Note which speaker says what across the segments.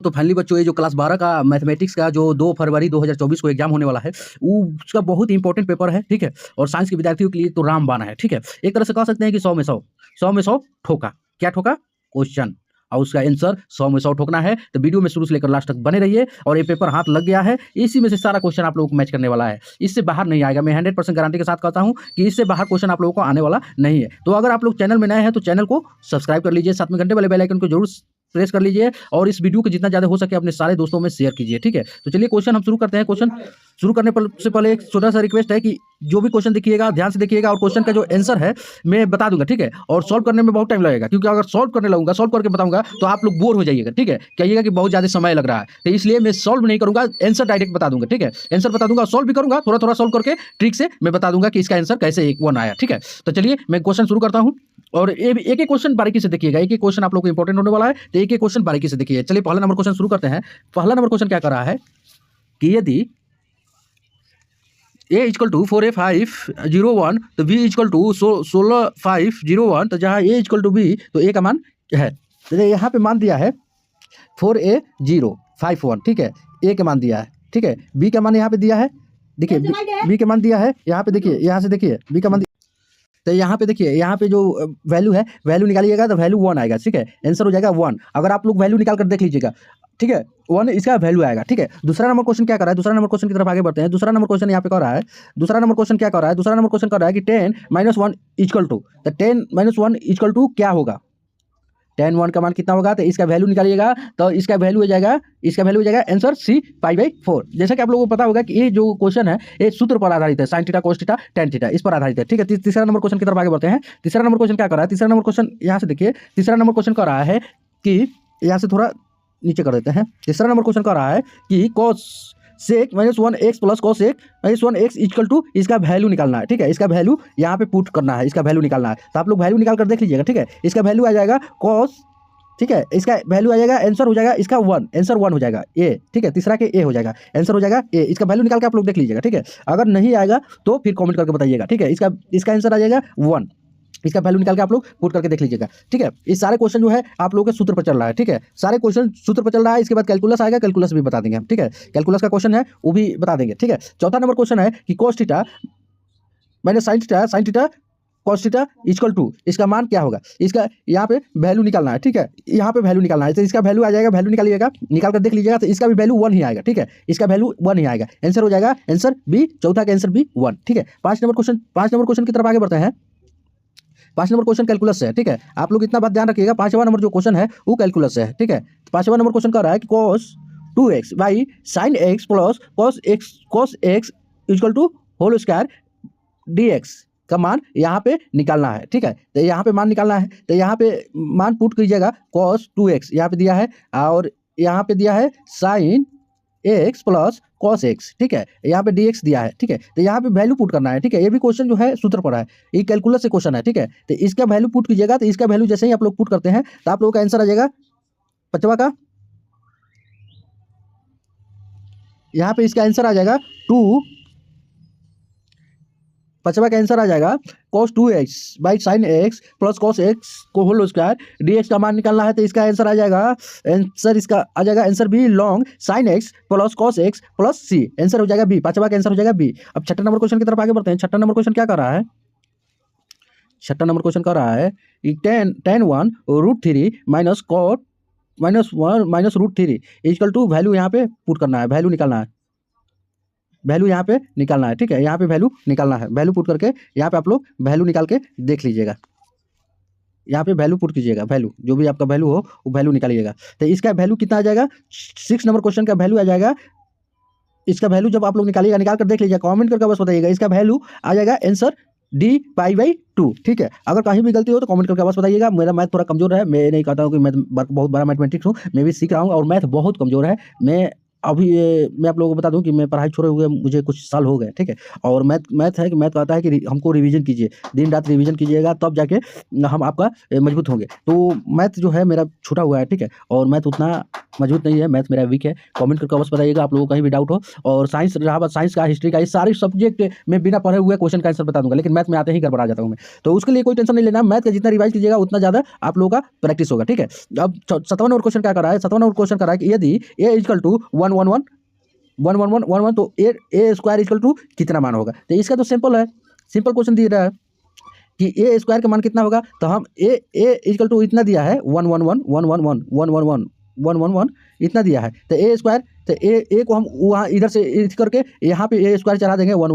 Speaker 1: तो फाइनली बच्चों ये जो क्लास 12 का मैथमेटिक्स का जो 2 फरवरी 2024 को एग्जाम होने वाला है उसका बहुत ही इंपॉर्टेंट पेपर है, ठीक है। और साइंस के विद्यार्थियों के लिए तो रामबाण है, ठीक है। एक तरह से कह सकते हैं कि 100 में 100 ठोका। क्या ठोका? क्वेश्चन, और उसका आंसर 100 में 100 ठोकना है। तो वीडियो में शुरू से लेकर लास्ट तक बने रहिए। और ये पेपर हाथ लग गया है, इसी में से सारा क्वेश्चन आप लोगों को मैच करने वाला है, इससे बाहर नहीं आएगा। मैं 100% गारंटी के साथ कहता हूं कि इससे बाहर क्वेश्चन आप लोगों को आने वाला नहीं है। तो अगर आप लोग चैनल में नए हैं तो चैनल को सब्सक्राइब कर लीजिए, साथ में घंटे वाले बेल आइकन को जरूर प्रेस कर लीजिए और इस वीडियो को जितना ज़्यादा हो सके अपने सारे दोस्तों में शेयर कीजिए, ठीक है। तो चलिए क्वेश्चन हम शुरू करते हैं। क्वेश्चन शुरू करने से पहले एक छोटा सा रिक्वेस्ट है कि जो भी क्वेश्चन देखिएगा ध्यान से देखिएगा और क्वेश्चन का जो आंसर है मैं बता दूंगा, ठीक है। और सॉल्व करने में बहुत टाइम लगेगा, क्योंकि अगर सॉल्व करने लगूंगा, सॉल्व करके बताऊंगा तो आप लोग बोर हो जाइएगा, ठीक है। कहिएगा कि बहुत ज़्यादा समय लग रहा है, तो इसलिए मैं सॉल्व नहीं करूंगा, आंसर डायरेक्ट बता दूंगा, ठीक है। आंसर बता दूंगा, सॉल्व भी करूंगा, थोड़ा थोड़ा सॉल्व करके ट्रिक से मैं बता दूंगा कि इसका आंसर कैसे 1 आया, ठीक है। तो चलिए मैं क्वेश्चन शुरू करता हूँ और एक एक क्वेश्चन बारीकी से देखिएगा, एक एक क्वेश्चन आप लोग को इंपॉर्टेंट होने वाला है, तो एक एक क्वेश्चन बारीकी से देखिए। चलिए पहला नंबर क्वेश्चन शुरू करते हैं। पहला नंबर क्वेश्चन क्या कर रहा है कि यदि a इक्वल टू 4a501 तो b इक्वल टू 16501, तो जहाँ a इक्वल टू b तो a का मान है, तो यहाँ पे मान दिया है 4a051, ठीक है। a का मान दिया है, ठीक है। b का मान यहाँ पे दिया है, देखिए b का मान दिया है, यहाँ पे देखिए, यहाँ से देखिए b का मान, तो यहाँ पे देखिए, यहाँ पे जो वैल्यू है, वैल्यू निकालिएगा तो वैल्यू 1 आएगा, ठीक है। आंसर हो जाएगा 1। अगर आप लोग वैल्यू निकाल कर देख लीजिएगा, ठीक है, 1 इसका वैल्यू आएगा, ठीक है। दूसरा नंबर क्वेश्चन क्या कर रहा है, दूसरा नंबर क्वेश्चन की तरफ आगे बढ़ते हैं। दूसरा नंबर क्वेश्चन यहाँ पे कर रहा है, दूसरा नंबर क्वेश्चन क्या कर रहा है, दूसरा नंबर क्वेश्चन कर रहा है कि 10 - 1 इक्वल टू, तो 10 - 1 इक्वल टू क्या होगा, 10 1 का मान कितना होगा, तो इसका वैल्यू निकालिएगा, तो इसका वैल्यू हो जाएगा, इसका वैल्यू हो जाएगा आंसर c π/4। जैसा कि आप लोगों को पता होगा कि ये जो क्वेश्चन है ये सूत्र पर आधारित है, sin theta cos theta tan theta, इस पर आधारित है, ठीक है। तीसरा नंबर क्वेश्चन की तरफ आगे बढ़ते हैं। तीसरा नंबर क्वेश्चन क्या कर रहा है, तीसरा नंबर क्वेश्चन यहाँ से देखिए, तीसरा नंबर क्वेश्चन कर रहा है कि, यहाँ से थोड़ा नीचे कर देते हैं। तीसरा नंबर क्वेश्चन कर रहा है कि cos sec -1x plus cos sec -1x equal to, इसका वैल्यू निकालना है, ठीक है। इसका वैल्यू यहाँ पे पुट करना है, इसका वैल्यू निकालना है, तो आप लोग वैल्यू निकाल कर देख लीजिएगा, ठीक है। इसका वैल्यू आ जाएगा cos, ठीक है, इसका वैल्यू आ जाएगा, आंसर हो जाएगा इसका 1, आंसर 1 हो जाएगा ए, ठीक है। तीसरा के ए हो जाएगा, आंसर हो जाएगा ए। इसका वैल्यू निकाल के आप लोग देख लीजिएगा, ठीक है। अगर नहीं आएगा तो फिर कमेंट करके बताइएगा, ठीक है। इसका आंसर आ जाएगा 1, इसका वैल्यू निकाल के आप लोग पुट करके देख लीजिएगा, ठीक है। इस सारे क्वेश्चन जो है आप लोगों के सूत्र पर चल रहा है, ठीक है। सारे क्वेश्चन सूत्र पर चल रहा है। इसके बाद कैलकुलस आएगा, कैलकुलस भी बता देंगे हम, ठीक है। कैलकुलस का क्वेश्चन है वो भी बता देंगे, ठीक है। चौथा नंबर क्वेश्चन है कि cos theta minus sin theta cos theta equal to, इसका मान क्या होगा, इसका यहाँ पे वैल्यू निकालना है, ठीक है। यहाँ पे वैल्यू निकालना है, तो इसका वैल्यू आ जाएगा, वैल्यू निकालिएगा, निकाल कर देख लीजिएगा, तो इसका भी वैल्यू 1 ही आएगा, ठीक है। इसका वैल्यू 1 ही आएगा, आंसर हो जाएगा आंसर बी, चौथा का आंसर बी 1, ठीक है। 5 नंबर क्वेश्चन की तरफ आगे बढ़ते हैं। 5 नंबर क्वेश्चन कैलकुलस से है, ठीक है। आप लोग इतना बात ध्यान रखिएगा, 5वां नंबर जो क्वेश्चन है वो कैलकुलस से है, ठीक है। 5वां नंबर क्वेश्चन कर रहा है कि cos 2x by sin x plus cos x equal to whole square dx का मान यहाँ पे निकालना है, ठीक है। तो यहाँ पे मान निकालना है, तो यहाँ पे मान पुट कीजिएगा, cos 2x यहाँ पे दिया है और यहाँ पे दिया है sin x plus cos x, ठीक है। यहाँ पे dx दिया है, ठीक है। तो यहाँ पे वैल्यू पुट करना है, ठीक है। ये भी क्वेश्चन जो है सूत्र पर है, ये कैलकुलस से क्वेश्चन है, ठीक है। तो इसका वैल्यू पुट कीजिएगा, तो इसका वैल्यू जैसे ही आप लोग पुट करते हैं तो आप लोगों का आंसर आ जाएगा 5वां का, यहाँ पे इसका आंसर आ जाएगा 5वां का आंसर आ जाएगा cos 2x by sin x plus cos x को होल स्क्वायर dx का मान निकालना है, तो इसका आंसर आ जाएगा, आंसर इसका आ जाएगा answer B log sin x plus cos x plus c, answer हो जाएगा बी, 5वां का आंसर हो जाएगा बी। अब 6ठा नंबर क्वेश्चन की तरफ आगे बढ़ते हैं। 6ठा नंबर क्वेश्चन क्या कर रहा है, 6ठा नंबर क्वेश्चन कर रहा है कि tan 1 √3 minus cot -1 minus √3 equal to, value यहाँ पे पुट करना है, वैल्यू निकालना है, वैल्यू यहाँ पे निकालना है, ठीक है। यहाँ पे वैल्यू निकालना है, वैल्यू पुट करके यहाँ पे आप लोग वैल्यू निकाल के देख लीजिएगा, यहाँ पे वैल्यू पुट कीजिएगा, वैल्यू जो भी आपका वैल्यू हो वो वैल्यू निकालिएगा। तो इसका वैल्यू कितना आ जाएगा, 6 नंबर क्वेश्चन का वैल्यू आ जाएगा, इसका वैल्यू जब आप लोग निकालिएगा, निकाल कर देख लीजिएगा, कमेंट करके बस बताइएगा, इसका वैल्यू आ जाएगा आंसर d π/2, ठीक है। अगर कहीं भी गलती हो तो कमेंट करके बस बताइएगा। मेरा मैथ थोड़ा कमजोर है, मैं नहीं कहता हूँ कि मैं बहुत बड़ा मैथमेटिक्स हूँ, मैं भी सीख रहा हूँ और मैथ बहुत कमजोर है। मैं अभी ये मैं आप लोगों को बता दूं कि मैं पढ़ाई छोड़े हुए मुझे कुछ साल हो गए, ठीक है। और मैथ है कि मैथ कहता है कि हमको रिवीजन कीजिए, दिन रात रिवीजन कीजिएगा, तब जाके हम आपका मजबूत होंगे। तो मैथ जो है मेरा छूटा हुआ है, ठीक है, और मैथ उतना मजबूत नहीं है, मैथ मेरा वीक है। कमेंट करके अवश्य बताइएगा आप लोगों को कहीं भी डाउट हो। और साइंस रहा बात साइंस का, हिस्ट्री का, ये सारे सब्जेक्ट में बिना पढ़े हुए क्वेश्चन का आंसर बता दूंगा, लेकिन मैथ में आते ही गड़बड़ा जाता हूँ मैं। तो उसके लिए कोई टेंशन नहीं लेना, मैथ का जितना रिवाइज कीजिएगा उतना ज़्यादा आप लोगों का प्रैक्टिस होगा, ठीक है। अब 57 नंबर क्वेश्चन क्या कर रहा है, 57 नंबर क्वेश्चन कर रहा है कि यदि a इक्वल टू 1 तो ए स्क्वायर इक्वल टू कितना मान होगा। तो इसका तो सिंपल है, सिंपल क्वेश्चन दिया है कि ए स्क्वायर का मान कितना होगा। तो हम ए इक्वल टू इतना दिया है 1 इतना दिया है। तो ए स्क्वायर, तो ए को हम वहाँ इधर से करके यहाँ पे ए स्क्वायर चला देंगे 1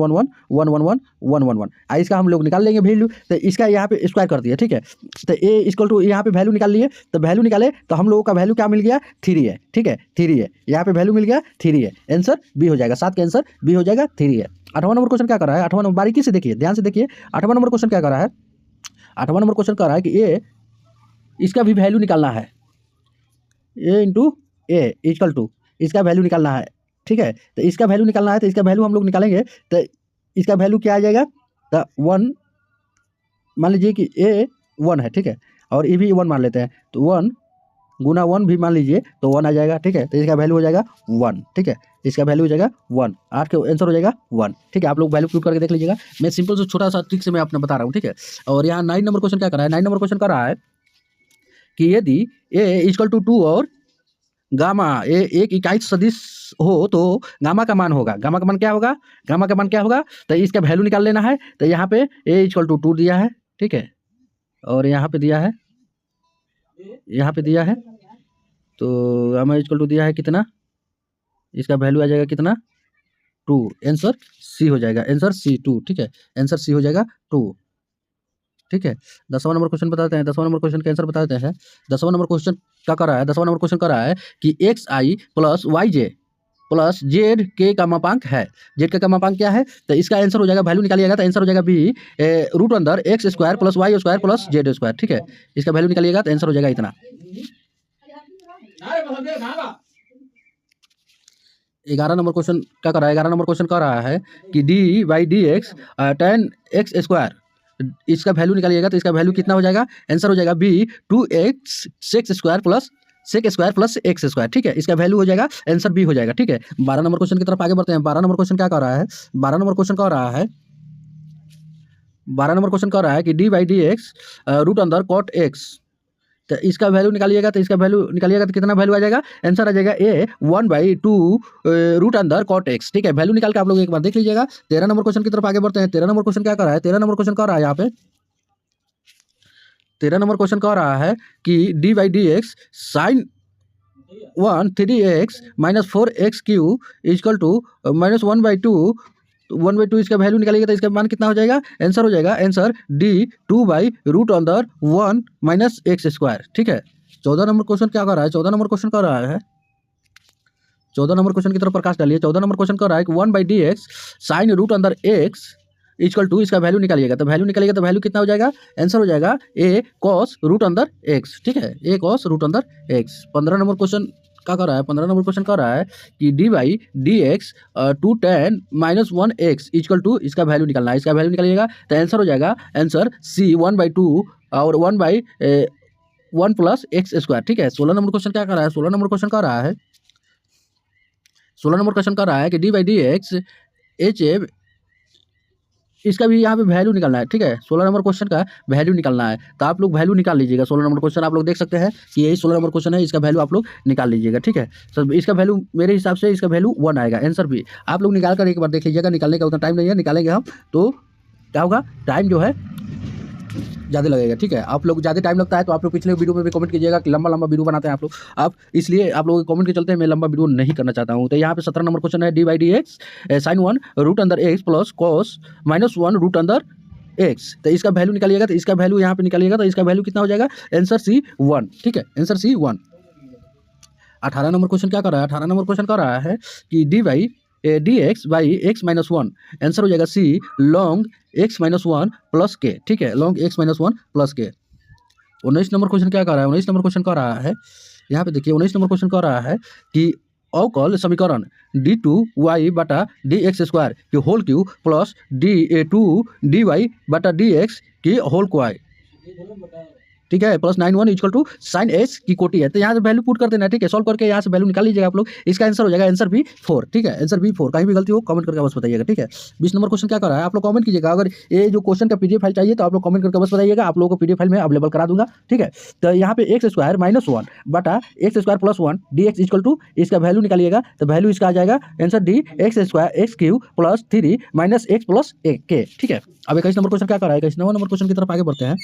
Speaker 1: इसका हम लोग निकाल लेंगे वैल्यू। तो इसका यहाँ पे स्क्वायर कर दिया, ठीक है। तो ए इक्वल टू यहाँ पे वैल्यू निकाल लिए, तो वैल्यू निकाले तो हम लोगों का वैल्यू क्या मिल गया, 3 है, ठीक है, 3 है। यहाँ पे वैल्यू मिल गया 3 है, आंसर बी हो जाएगा, 7 का आंसर बी हो जाएगा, 3 है। 8वां नंबर क्वेश्चन क्या कर रहा है, 8वां नंबर बारीकी से देखिए, ध्यान से देखिए। 8वां नंबर क्वेश्चन क्या कर रहा है, 8वां नंबर क्वेश्चन कर रहा है कि ए इसका भी वैल्यू निकालना है, ए इंटू ए इक्वल टू इसका वैल्यू निकालना है, ठीक है। तो इसका वैल्यू निकालना है, तो इसका वैल्यू हम लोग निकालेंगे। तो इसका वैल्यू क्या आ जाएगा, तो 1 मान लीजिए कि ए 1 है, ठीक है, और ए भी 1 मान लेते हैं। तो 1 गुना 1 भी मान लीजिए तो 1 आ जाएगा, ठीक है। तो इसका वैल्यू हो जाएगा 1, ठीक है, इसका वैल्यू हो जाएगा 1, 8 का आंसर हो जाएगा 1, ठीक है। आप लोग वैल्यू प्रूव करके देख लीजिएगा, मैं सिंपल से छोटा सा ट्रिक से मैं अपना बता रहा हूँ, ठीक है। और यहाँ 9 नंबर क्वेश्चन क्या कर रहा है, 9 नंबर क्वेश्चन कर रहा है कि यदि ए इक्वल टू 2 और गामा एक इकाई सदिश हो तो गामा का मान होगा, गामा का मान क्या होगा, गामा का मान क्या होगा। तो इसका वैल्यू निकाल लेना है। तो यहाँ पे ए इक्वल टू 2 दिया है, ठीक है, और यहाँ पे दिया है, यहाँ पे दिया है, तो गामा इक्वल टू दिया है कितना, इसका वैल्यू आ जाएगा कितना, 2, आंसर सी हो जाएगा, आंसर सी 2, ठीक है, आंसर सी हो जाएगा 2, ठीक है। 10वां नंबर क्वेश्चन बताते हैं, 10वां नंबर क्वेश्चन का आंसर बताते हैं। 10वां नंबर क्वेश्चन क्या कर रहा है, 10वां नंबर क्वेश्चन कर रहा है कि XI plus YJ plus Z के का मापांक है, जेड का मापांक क्या है। तो इसका आंसर हो जाएगा, वैल्यू निकालिएगा तो आंसर हो जाएगा बी रूट अंदर X square plus Y square plus Z square, ठीक है। इसका वैल्यू निकालिएगा तो आंसर हो जाएगा इतना। 11 नंबर क्वेश्चन क्या कर रहा है, 11 नंबर क्वेश्चन कर रहा है कि D by D X tan X square, इसका वैल्यू निकालिएगा तो इसका वैल्यू कितना हो जाएगा, आंसर हो जाएगा B 2x sec x square plus sec square plus X square, ठीक है। इसका वैल्यू हो जाएगा, आंसर बी हो जाएगा, ठीक है। 12 नंबर क्वेश्चन की तरफ आगे बढ़ते हैं। 12 नंबर क्वेश्चन क्या कर रहा है, 12 नंबर क्वेश्चन कर रहा है, 12 नंबर क्वेश्चन कर रहा है कि D by D X root अंदर कॉट एक्स, तो इसका वैल्यू निकालिएगा तो इसका वैल्यू निकालिएगा तो कितना वैल्यू आ जाएगा, आंसर आ जाएगा ए 1/2 रूट अंदर कॉट एक्स, ठीक है। वैल्यू निकाल के आप लोग एक बार देख लीजिएगा। 13 नंबर क्वेश्चन की तरफ आगे बढ़ते हैं। 13 नंबर क्वेश्चन क्या कर रहा है, 13 नंबर क्वेश्चन कर रहा है यहाँ पे, 13 नंबर क्वेश्चन कह रहा है कि D by D x sine 3x minus 4x cube equal to minus 1/2 इसका वैल्यू निकालिएगा तो इसका मान कितना हो जाएगा, आंसर हो जाएगा, answer D 2/√1 minus x square, ठीक है। 14 नंबर क्वेश्चन क्या कर रहा है, 14 नंबर क्वेश्चन कर रहा है, 14 नंबर क्वेश्चन की तरफ प्रकाश डालिए। 14 नंबर क्वेश्चन कर रहा है कि 1/dx साइन रूट अंदर एक्स इक्वल टू इसका वैल्यू निकालिएगा तो वैल्यू निकालिएगा तो वैल्यू कितना हो जाएगा, आंसर हो जाएगा ए कॉस रूट अंदर एक्स, ठीक है, ए कॉस रूट अंदर एक्स। 15 नंबर क्वेश्चन क्या कर रहा है, 15 नंबर क्वेश्चन कर रहा है कि D by D X 2tan minus 1x equal to इसका वैल्यू निकालना है, इसका वैल्यू निकालिएगा तो आंसर हो जाएगा, आंसर सी 1/2 और 1/1 प्लस एक्स स्क्वायर, ठीक है। 16 नंबर क्वेश्चन क्या कर रहा है, 16 नंबर क्वेश्चन कर रहा है, 16 नंबर क्वेश्चन कर रहा है कि D by D x H A, इसका भी यहाँ पे वैल्यू निकालना है, ठीक है। 16 नंबर क्वेश्चन का वैल्यू निकालना है तो आप लोग वैल्यू निकाल लीजिएगा। 16 नंबर क्वेश्चन आप लोग देख सकते हैं कि यही 16 नंबर क्वेश्चन है, इसका वैल्यू आप लोग निकाल लीजिएगा, ठीक है। तो इसका वैल्यू मेरे हिसाब से इसका वैल्यू 1 आएगा, आंसर भी आप लोग निकाल कर एक बार देख लीजिएगा। निकालने का उतना टाइम नहीं है, निकालेंगे हम तो क्या होगा, टाइम जो है ज़्यादा लगेगा, ठीक है। आप लोग ज़्यादा टाइम लगता है तो आप लोग पिछले वीडियो में भी कमेंट कीजिएगा कि लंबा वीडियो बनाते हैं आप लोग, आप इसलिए आप लोगों के कमेंट के चलते मैं लंबा वीडियो नहीं करना चाहता हूँ। तो यहाँ पे 17 नंबर क्वेश्चन है, d by D x sine 1 root अंदर x plus cos minus 1 root अंदर एक्स, तो इसका वैल्यू निकालिएगा तो इसका वैल्यू यहाँ पे निकालिएगा तो इसका वैल्यू कितना हो जाएगा, आंसर सी 1, ठीक है, आंसर सी 1। 18 नंबर क्वेश्चन क्या कर रहा है, 18 नंबर क्वेश्चन कर रहा है कि D by D x by x minus 1, answer हो जाएगा सी लॉन्ग एक्स माइनस 1 प्लस के, ठीक है, लॉन्ग एक्स माइनस 1 प्लस के। 19 नंबर क्वेश्चन क्या कर रहा है, 19 नंबर क्वेश्चन कर रहा है, यहाँ पे देखिए 19 नंबर क्वेश्चन कर रहा है कि अवकल समीकरण d2y बटा dx स्क्वायर की होल क्यू प्लस d2dy बटा dx की होल क्वायर, ठीक है, प्लस 91 इक्वल टू साइन एस की कोटी है। तो यहाँ से वैल्यू पुट कर देना है, ठीक है, सॉल्व करके यहाँ से वैल्यू निकाल लीजिएगा आप लोग। इसका आंसर हो जाएगा आंसर बी 4, ठीक है, आंसर बी 4। कहीं भी गलती हो कमेंट करके बस बताइएगा, ठीक है। 20 नंबर क्वेश्चन क्या कर रहा है आप लोग कमेंट कीजिएगा। अगर ये जो क्वेश्चन का पीडीएफ फाइल चाहिए तो आप लोग कमेंट करके बस बताइएगा, आप लोगों को पीडीएफ फाइल में अवेलेबल करा दूंगा, ठीक है। तो यहाँ पे एक्स स्क्वायर माइनस 1 बटा X square plus 1 D X equal to इसका वैल्यू निकालिएगा। तो वैल्यू इसका आ जाएगा answer D X square X cube plus 3 minus X plus एक के, ठीक है। अब 21 नंबर क्वेश्चन क्या कर रहा है, 21 नंबर क्वेश्चन की तरफ आगे बढ़ते हैं।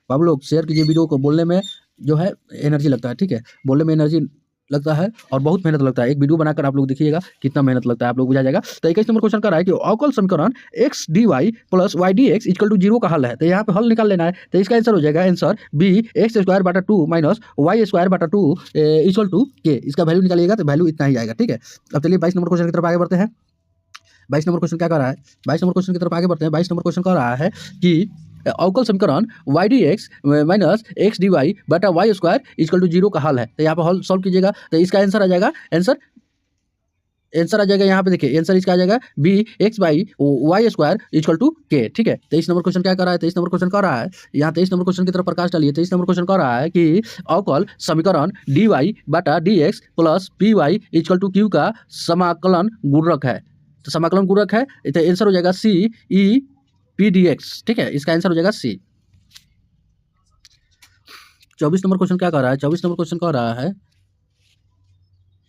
Speaker 1: आप लोग शेयर कीजिए वीडियो को, बोलने में जो है एनर्जी लगता है, ठीक है, बोलने में एनर्जी लगता है और बहुत मेहनत लगता है। एक वीडियो बनाकर आप लोग देखिएगा कितना मेहनत लगता है, आप लोग बुझा जाएगा। तो 21 नंबर क्वेश्चन कर रहा है कि अवकल समीकरण X D Y plus Y D X equal to 0 का हल है। तो यहाँ पे हल निकाल लेना है। तो इसका आंसर हो जाएगा आंसर बी एक्स स्क्वायर बटा 2 माइनस वाई स्क्वायर बटा 2 इक्वल टू के। इसका वैल्यू निकालिएगा तो वैल्यू इतना ही आएगा, ठीक है। अब चलिए 22 नंबर क्वेश्चन की तरफ आगे बढ़ते हैं। 22 नंबर क्वेश्चन क्या कर रहा है, 22 नंबर क्वेश्चन की तरफ आगे बढ़ते हैं। 22 नंबर क्वेश्चन कर रहा है कि अवकल समीकरण Y D X minus X D Y बटा वाई स्क्वायर इक्वल टू 0 का हल है। तो यहाँ पे हल सॉल्व कीजिएगा। तो इसका आंसर आ जाएगा आंसर आ जाएगा यहाँ पे देखिए, आंसर इसका आ जाएगा B X by Y square equal to K, ठीक है। 23 नंबर क्वेश्चन क्या कर रहा है, 23 नंबर क्वेश्चन कर रहा है, यहाँ 23 नंबर क्वेश्चन की तरफ प्रकाश डालिए। 23 नंबर क्वेश्चन कर रहा है कि अवकल समीकरण डी वाई बटा D X plus P Y equal to Q का समाकलन गुणक है। तो समाकलन गुणक है, तो आंसर हो जाएगा सी ई पी डी एक्स, ठीक है, इसका आंसर हो जाएगा सी। 24 नंबर क्वेश्चन क्या कर रहा है, 24 नंबर क्वेश्चन कह रहा है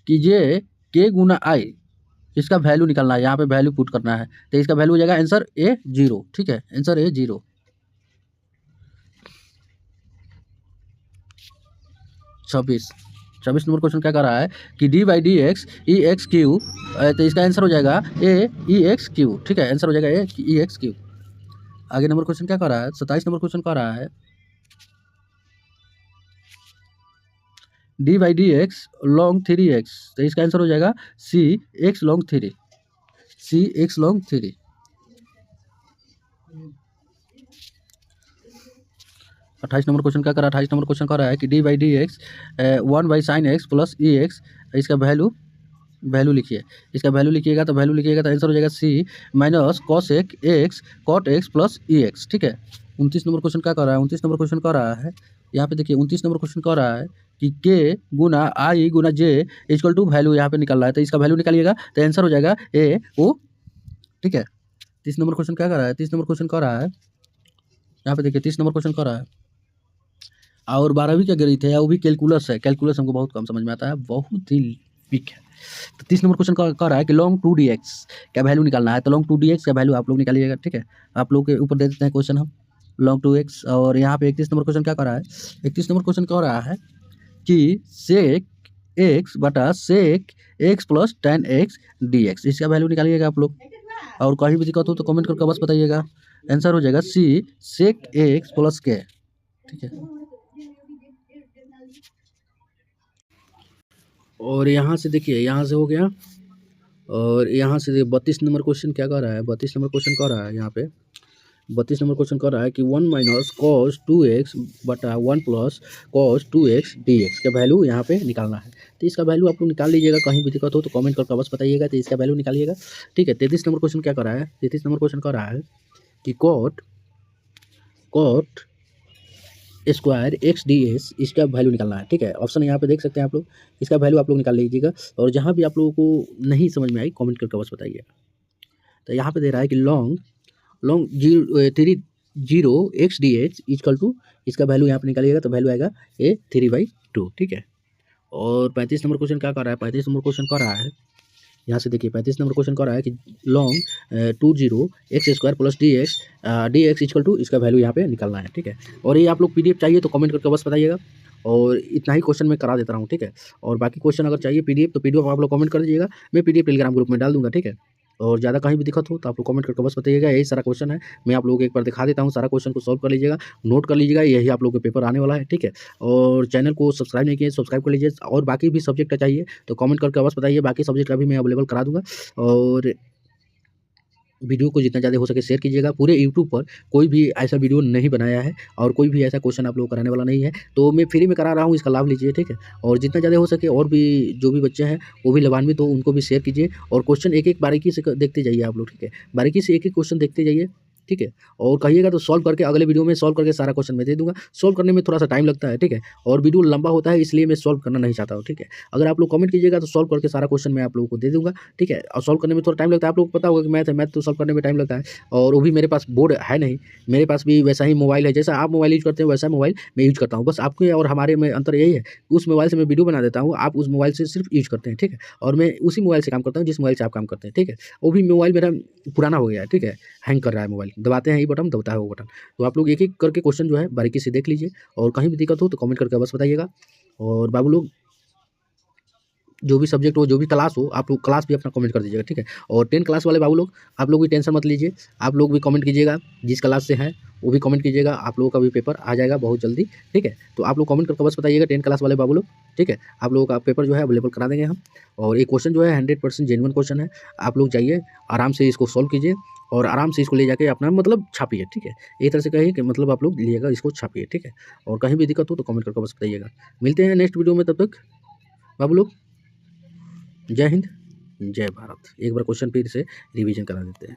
Speaker 1: कि ये के गुना आई, इसका वैल्यू निकालना है, यहाँ पे वैल्यू पुट करना है। तो इसका वैल्यू हो जाएगा आंसर ए 0, ठीक है, आंसर ए 0। 26 नंबर क्वेश्चन क्या कर रहा है कि D by D x E x Q, तो इसका आंसर हो जाएगा ए ई एक्स क्यू, ठीक है, आंसर हो जाएगा ए ई एक्स क्यू। आगे नंबर क्वेश्चन क्या कर रहा है, 27 नंबर क्वेश्चन कर रहा है d by D x long 3x, तो इसका आंसर हो जाएगा सी एक्स लॉन्ग 3, सी एक्स लॉन्ग 3। 28 नंबर क्वेश्चन क्या कर रहा है, 28 नंबर क्वेश्चन कर रहा है कि D by D x 1 by sine x plus e x, इसका वैल्यू लिखिए। इसका वैल्यू लिखिएगा तो आंसर हो जाएगा c minus cos x cot x plus e x, ठीक है। 29 नंबर क्वेश्चन क्या कर रहा है, 29 नंबर क्वेश्चन कर रहा है, यहाँ पे देखिए 29 नंबर क्वेश्चन कर रहा है कि के गुना आई गुना जे इक्वल टू वैल्यू यहाँ पे निकल रहा है। तो इसका वैल्यू निकालिएगा तो आंसर हो जाएगा ए ओ, ठीक है। 30 नंबर क्वेश्चन क्या कर रहा है, 30 नंबर क्वेश्चन कर रहा है, यहाँ पे देखिए 30 नंबर क्वेश्चन कर रहा है और 12वीं का गणित है, वो भी कैलकुलस है। कैलकुलस हमको बहुत कम समझ में आता है, बहुत ही वीक है। तो 30 नंबर क्वेश्चन कह रहा है कि लॉन्ग 2dx का वैल्यू निकालना है। तो लॉन्ग 2dx का वैल्यू आप लोग निकालिएगा, ठीक है। आप लोग के ऊपर दे देते हैं क्वेश्चन हम लॉन्ग 2x। और यहाँ पे 31 नंबर क्वेश्चन क्या कर रहा है, 31 नंबर क्वेश्चन कह रहा है कि सेक एक्स बटा sec X plus tan x dx, इसका वैल्यू निकालिएगा आप लोग। और कहीं भी दिक्कत हो तो कमेंट करके बस बताइएगा। आंसर हो जाएगा सी सेक एक्स प्लस के, ठीक है। और यहाँ से देखिए, यहाँ से हो गया। और यहाँ से 32 नंबर क्वेश्चन क्या कर रहा है, 32 नंबर क्वेश्चन कर रहा है, यहाँ पे 32 नंबर क्वेश्चन कर रहा है कि 1 माइनस कॉस 2x बटा 1 प्लस कॉस 2x dx का वैल्यू यहाँ पे निकालना है। तो इसका वैल्यू आप लोग निकाल लीजिएगा, कहीं भी दिक्कत हो तो कमेंट करके बस बताइएगा। तो इसका वैल्यू निकालिएगा, ठीक है। 33 नंबर क्वेश्चन क्या कर रहा है, 33 नंबर क्वेश्चन कर रहा है कि cot square X D S, इसका वैल्यू निकालना है, ठीक है। ऑप्शन यहाँ पे देख सकते हैं आप लोग, इसका वैल्यू आप लोग निकाल लीजिएगा। और जहाँ भी आप लोगों को नहीं समझ में आई कमेंट करके बस बताइएगा। तो यहाँ पे दे रहा है कि log 0 X D H equal to, इसका वैल्यू यहाँ पे निकालिएगा तो वैल्यू आएगा ए 3/2, ठीक है। और 35 नंबर क्वेश्चन क्या कर रहा है, 35 नंबर क्वेश्चन कर रहा है, यहाँ से देखिए 35 नंबर क्वेश्चन कर रहा है कि log 20 X square plus D X equal to, इसका वैल्यू यहाँ पे निकालना है, ठीक है। और ये आप लोग पीडीएफ चाहिए तो कमेंट करके बस बताइएगा। और इतना ही क्वेश्चन मैं करा देता हूँ, ठीक है। और बाकी क्वेश्चन अगर चाहिए पीडीएफ तो पीडीएफ आप लोग कमेंट कर दीजिएगा, मैं पीडीएफ टेलीग्राम ग्रुप में डाल दूँगा, ठीक है। और ज़्यादा कहीं भी दिक्कत हो तो आप लोग कमेंट करके बस बताइएगा। यही सारा क्वेश्चन है, मैं आप लोगों को एक बार दिखा देता हूँ, सारा क्वेश्चन को सॉल्व कर लीजिएगा, नोट कर लीजिएगा, यही आप लोगों के पेपर आने वाला है, ठीक है। और चैनल को सब्सक्राइब नहीं किए सब्सक्राइब कर लीजिए। और बाकी भी सब्जेक्ट का चाहिए तो कमेंट करके बस बताइए, बाकी सब्जेक्ट का भी मैं अवेलेबल करा दूँगा। और वीडियो को जितना ज़्यादा हो सके शेयर कीजिएगा। पूरे यूट्यूब पर कोई भी ऐसा वीडियो नहीं बनाया है और कोई भी ऐसा क्वेश्चन आप लोग कराने वाला नहीं है, तो मैं फ्री में करा रहा हूँ, इसका लाभ लीजिए, ठीक है। और जितना ज़्यादा हो सके और भी जो भी बच्चे हैं वो भी लाभान्वित हो, उनको भी शेयर कीजिए और क्वेश्चन एक-एक बारीकी से देखते जाइए आप लोग, ठीक है। बारीकी से एक-एक क्वेश्चन देखते जाइए, ठीक है। और कहिएगा तो सॉल्व करके अगले वीडियो में सॉल्व करके सारा क्वेश्चन मैं दे दूँगा। सॉल्व करने में थोड़ा-सा टाइम लगता है, ठीक है। और वीडियो लंबा होता है इसलिए मैं सॉल्व करना नहीं चाहता हूँ, ठीक है। अगर आप लोग कमेंट कीजिएगा तो सॉल्व करके सारा क्वेश्चन मैं आप लोगों को दे दूँगा, ठीक है। और सॉल्व करने में थोड़ा टाइम लगता है, आप लोगों को पता होगा कि मैथ है, मैथ तो सॉल्व करने में टाइम लगता है और वो भी मेरे पास बोर्ड है नहीं, मेरे पास भी वैसा ही मोबाइल है, जैसा आप मोबाइल यूज़ करते हैं वैसा मोबाइल मैं यूज़ करता हूँ। बस आपके और हमारे में अंतर यही है, उस मोबाइल से मैं वीडियो बना देता हूँ, आप उस मोबाइल से सिर्फ यूज़ करते हैं, ठीक है। और मैं उसी मोबाइल से काम करता हूँ जिस मोबाइल से आप काम करते हैं, ठीक है। वो भी मोबाइल मेरा पुराना हो गया है, ठीक है। हैंग कर रहा है मोबाइल, दबाते हैं ये बटन, दबता है वो बटन। तो आप लोग एक-एक करके क्वेश्चन जो है बारीकी से देख लीजिए और कहीं भी दिक्कत हो तो कमेंट करके अवश्य बताइएगा। और बाबू लोग जो भी सब्जेक्ट हो, जो भी क्लास हो, आप लोग क्लास भी अपना कमेंट कर दीजिएगा, ठीक है। और 10 क्लास वाले बाबू लोग, आप लोग भी टेंशन मत लीजिए, आप लोग भी कमेंट कीजिएगा, जिस क्लास से हैं वो भी कमेंट कीजिएगा, आप लोगों का भी पेपर आ जाएगा बहुत जल्दी, ठीक है। तो आप लोग कमेंट करके बस बताइएगा 10 क्लास वाले बाबू लोग, ठीक है। आप लोगों का पेपर जो है अवेलेबल करा देंगे हम। और ये क्वेश्चन जो है 100% जेन्युइन क्वेश्चन है, आप लोग जाइए आराम से इसको सॉल्व कीजिए और आराम से इसको ले जाके अपना मतलब छापिए, ठीक है। एक तरह से कहिए कि मतलब आप लोग लिएगा इसको छापिए, ठीक है। और कहीं भी दिक्कत हो तो कमेंट करके बस बताइएगा। मिलते हैं नेक्स्ट वीडियो में, तब तक बाबू लोग जय हिंद, जय भारत। एक बार क्वेश्चन फिर से रिवीजन करा देते हैं।